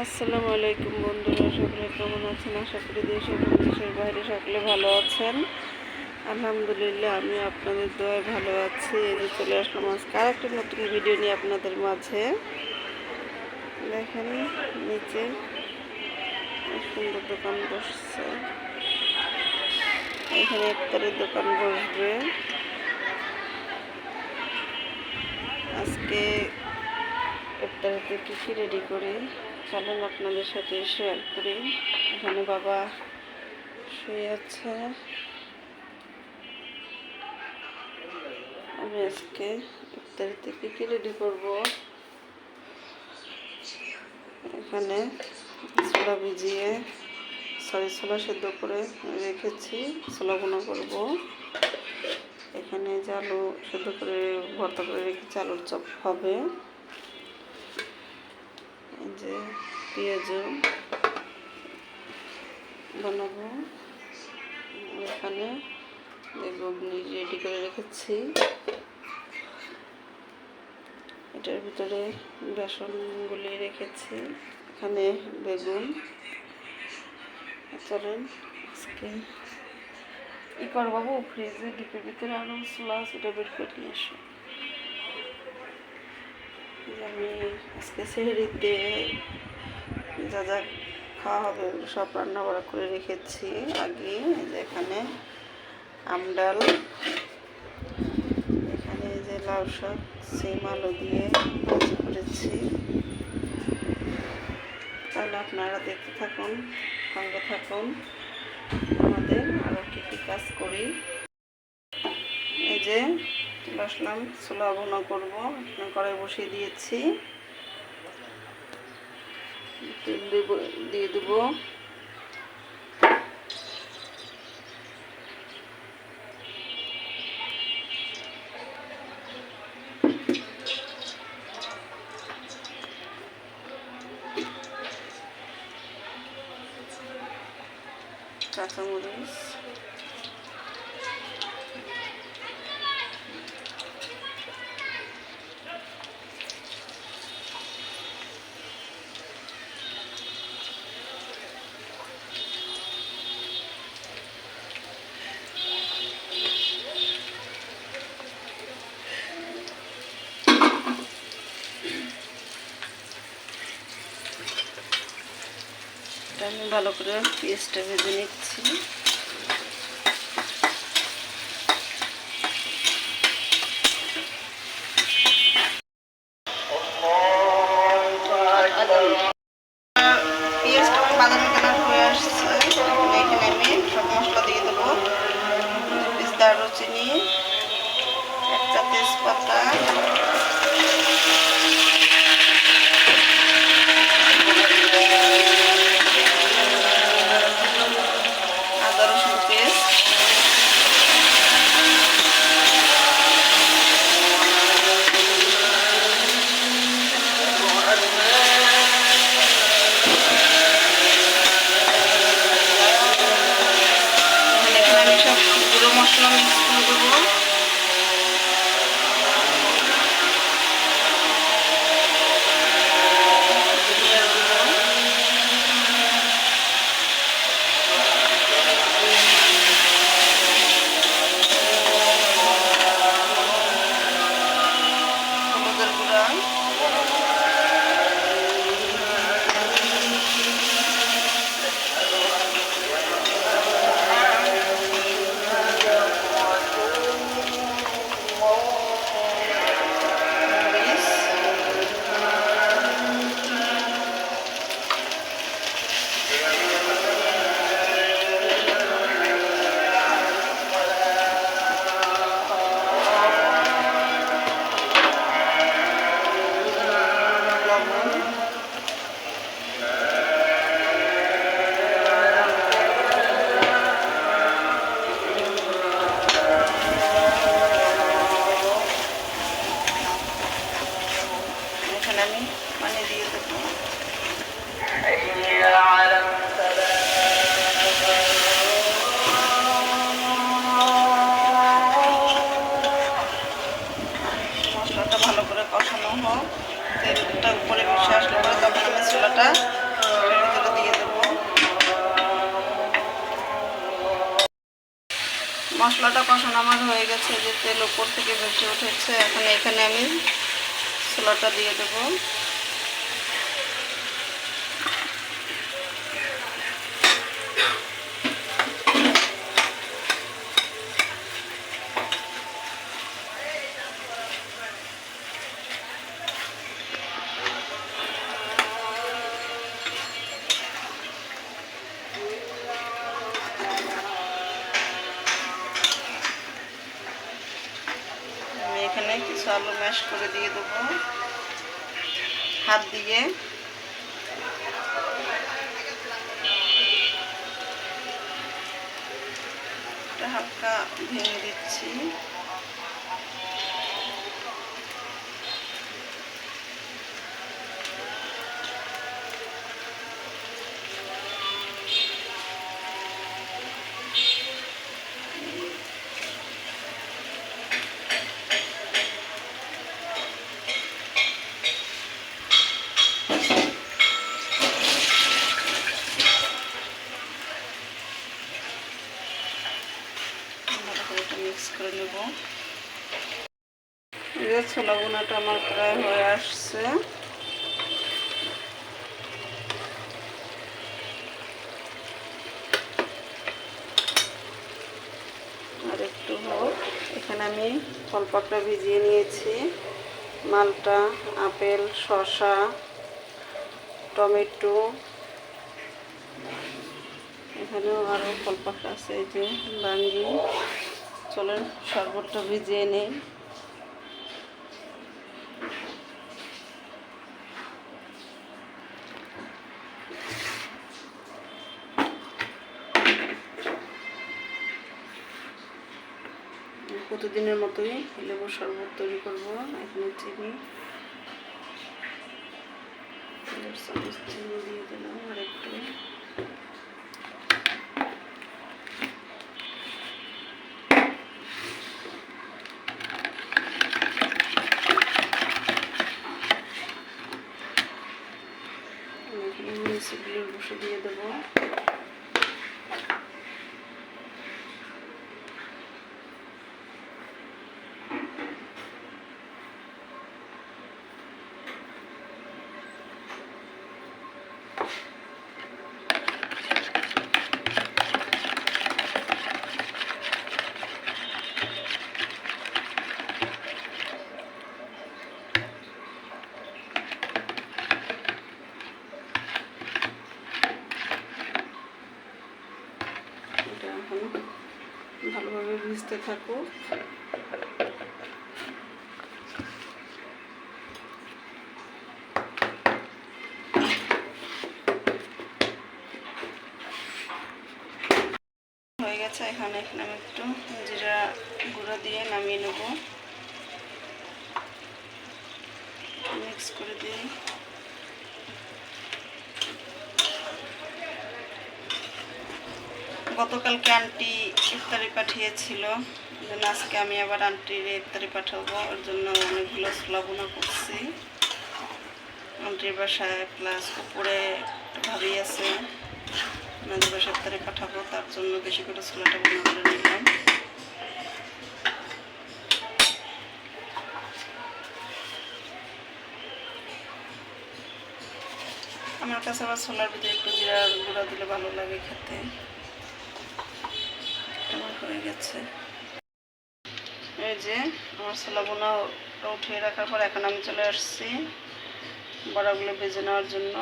আসসালামু আলাইকুম বন্ধুরা, সকলে কেমন আছেন? আশা করি দেশ এবং দেশের বাইরে সকলে ভালো আছেন। আলহামদুলিল্লাহ, আমি আপনাদের দোয়ায় ভালো আছি। এই যে চলে আসলাম আজকে আর একটা নতুন ভিডিও নিয়ে আপনাদের মাঝে। দেখেন নিচে সুন্দর দোকান বসছে, এখানে ইফতারের দোকান বসবে। আজকে ইফতারিতে কী কী রেডি করি চলেন আপনাদের সাথে শেয়ার করি। এখানে বাবা শুয়ে আছে। আমি আজকে ইফতারিতে কী কী রেডি করব, এখানে ছোলা ভিজিয়ে ছোলা সেদ্ধ করে রেখেছি, ছোলা ভুনা করব। এখানে যে আলু সেদ্ধ করে ভর্তা করে রেখেছি, আলুর চপ হবে। এই যে পেঁয়াজও বানাবো। এখানে ঘুগনি রেডি করে রেখেছি, এটার ভিতরে বেসন গুলিয়ে রেখেছি। এখানে বেগুন। চলেন আজকে ই কর বাবু, ফ্রিজে ডিপের ভিতরে আরও ছোলা সেটা বের করে নিয়ে আসো। আমি আজকে সেহরিতে যা যা খাওয়া হবে সব রান্না বাড়া করে রেখেছি আগে। যে এখানে আমডাল, এখানে যে লাউ শাক সিম আলু দিয়ে ভাজি করেছি। তাহলে আপনারা দেখতে থাকুন, সঙ্গে থাকুন আমাদের আরও কী কী কাজ করি। এই যে চলে আসলাম, ছোলা ভুনা করবো। কড়াই বসিয়ে দিয়েছি, তেল দিয়ে দেবো। কাঁচামরিচ, আমি ভালো করে পেঁয়াজটা ভেজে নিচ্ছি। পেঁয়াজটা বাদামি কালার হয়ে আসছে, এখানে আমি সব মশলা দিয়ে দেবো। দারুচিনি, একটা তেজপাতা, আদা রসুন পেস্ট, এখানে আমি সব গুঁড়ো মশলা মিক্স করে দেবো। হলুদের গুঁড়া, এখানে আমি পানি দিয়ে দেবো। মশলাটা ভালো করে কষানো হোক, তেলটা উপরে মিশে আসলে পরে তখন আমি ছোলাটা মশলাটা কষানো আমার হয়ে গেছে, যে তেল উপর থেকে ভেসে উঠেছে। এখন এখানে আমি ছোলাটা দিয়ে দেবো। আমি এখানে কিছু আলু ম্যাশ করে দিয়ে দেবো হাত দিয়ে। এটা হালকা ভেঙে দিচ্ছি। মিক্স করে নেব। এই যে ছোলা বোনাটা আমার প্রায় হয়ে আসছে। আর একটু হোক। এখানে আমি ফল পাকড়া ভিজিয়ে নিয়েছি, মালটা, আপেল, শসা, টমেটো, এখানেও আরও ফল পাকড়া আছে, এই যে বাঙ্গি। চলেন শরবতটা ভিজিয়ে নেই। প্রতিদিনের মতোই লেবুর শরবত তৈরি করবো। এখানে চিনি, চামচ চিনি দিয়ে দিলাম আর একটু। মিক্সিগুলোর বসে দিয়ে দেবো। ভালোভাবে ভিজতে থাকুক। হয়ে গেছে। এখানে আমি একটু জিরা গুঁড়ো দিয়ে নামিয়ে নেব। মিক্স করে দিই। গতকালকে আন্টি ইফতারি পাঠিয়েছিল, আজকে আমি আবার আন্টির ইফতারি পাঠাবো। ওর জন্য অনেকগুলো ছোলা বোনা করছি আন্টির বাসায়, প্লাস উপরে ভাবি আছে, ওনাদের বাসায় ইফতারি পাঠাবো, তার জন্য বেশি করে ছোলাটা বোনা করে নিলাম। আমার কাছে আবার ছোলার ভিতরে একটু জিরা গুঁড়া দিলে ভালো লাগে খেতে। আমার হয়ে গেছে। এই যে আমার ছোলা বোনা উঠিয়ে রাখার পর এখন আমি চলে আসছি বড়াগুলো ভেজে নেওয়ার জন্য।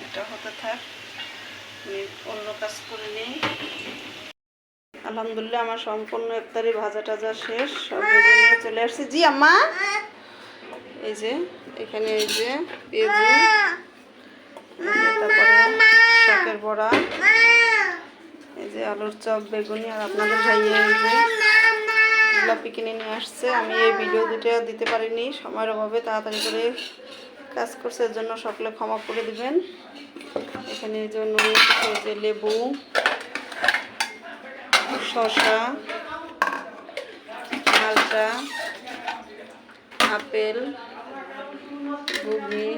এটা হতে থাক, আমি অন্য কাজ করে নিই। আলহামদুলিল্লাহ আমার সম্পূর্ণ ইফতারি ভাজা টাজা শেষ, সব ভেজে নিয়ে চলে আসছি। জি আম্মা, এই যে এখানে এই যে পেঁয়াজু, তারপরে শাকের বড়া, এই যে আলুর চপ, বেগুনি। আর আপনাদের ভাইয়া এই যে গোলাপি কিনে নিয়ে আসছে। আমি এই ভিডিও দুটো দিতে পারিনি সময়ের অভাবে, তাড়াতাড়ি করে কাজ করছে, এর জন্য সকলে ক্ষমা করে দিবেন। এখানে এই জন্য এই যে লেবু, শসা, মালটা, আপেল, ঘুগনি,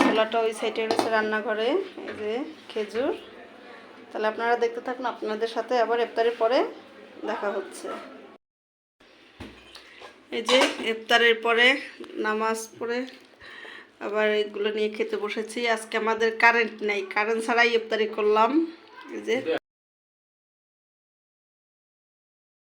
ছোলাটা ওই সাইডে রয়েছে রান্নাঘরে, এই যে খেজুর। তাহলে আপনারা দেখতে থাকুন, আপনাদের সাথে আবার ইফতারের পরে দেখা হচ্ছে। এই যে ইফতারের পরে নামাজ পড়ে আবার এগুলো নিয়ে খেতে বসেছি। আজকে আমাদের কারেন্ট নেই, কারেন্ট ছাড়াই ইফতারি করলাম। এই যে